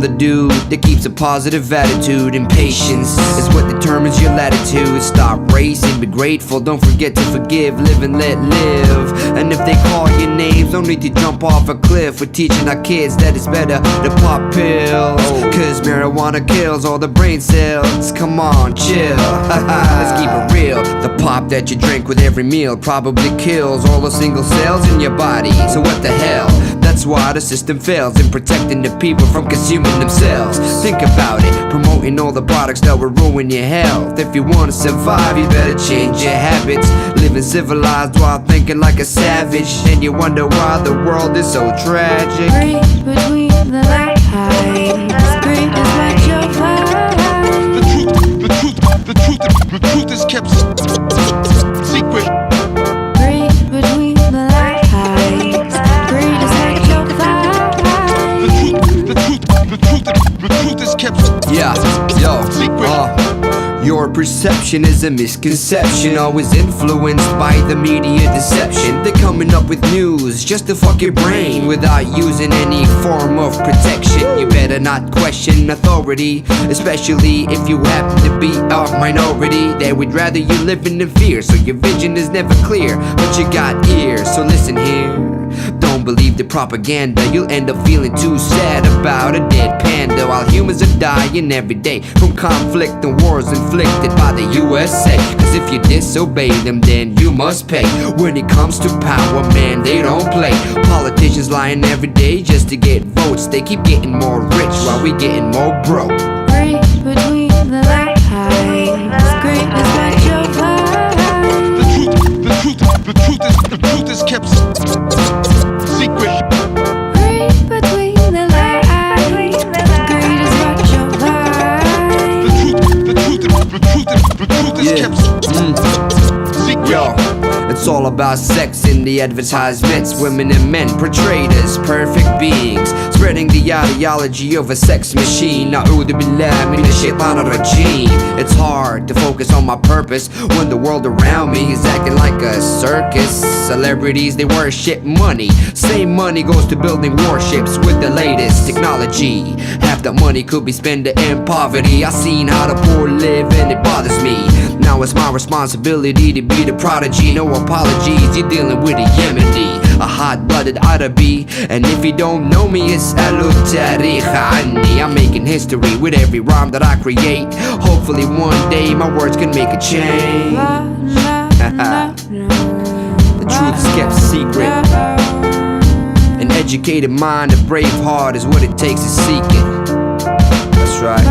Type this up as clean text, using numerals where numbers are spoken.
the dude that keeps a positive attitude. And patience is what determines your latitude. Stop racing, be grateful, don't forget to forgive. Live and let live. And if they call your names, don't need to jump off a cliff. We're teaching our kids that it's better to pop pills, cause marijuana kills all the brain cells. Come on, chill, let's keep it real. The pop that you drink with every meal probably kills all the single cells in your body. So what the hell? That's why the system fails in protecting the people from consuming themselves. Think about it, promoting all the products that will ruin your health. If you wanna survive, you better change your habits. Living civilized while thinking like a savage. And you wonder why the world is so tragic. Read between the lines. Greed is what you'll find. The truth is kept secret. Read between the lines. Greed is what you'll find. The truth is kept secret. Your perception is a misconception, always influenced by the media deception. They're coming up with news just to fuck your brain without using any form of protection. You better not question authority, especially if you happen to be a minority. They would rather you living in fear, so your vision is never clear. But you got ears, so listen here. Don't believe the propaganda, you'll end up feeling too sad about a dead panda. While humans are dying every day from conflict and wars inflicted by the USA. Cause if you disobey them, then you must pay. When it comes to power, man, they don't play. Politicians lying every day just to get votes. They keep getting more rich while we getting more broke. Read between the lines. Greed is what you'll find. The truth is kept secret. Read between the lines. Greed is what you'll find. The truth is kept secret. Yo, it's all about sex in the advertisements. Women and men portrayed as perfect beings, spreading the ideology of a sex machine. Na'udhu billah min ash-shaytan ar-rajim. It's hard to focus on my purpose when the world around me is acting like a circus. Celebrities, they worship money. Same money goes to building warships with the latest technology. Half that money could be spent in poverty. I seen how the poor live and it bothers me. Now it's my responsibility to be the prodigy. No apologies, you're dealing with a Yemeni, a hot-blooded Arabi. And if you don't know me, it's Alu Tarikh Anni. I'm making history with every rhyme that I create. Hopefully one day my words can make a change. The truth is kept secret. An educated mind, a brave heart is what it takes to seek it. That's right.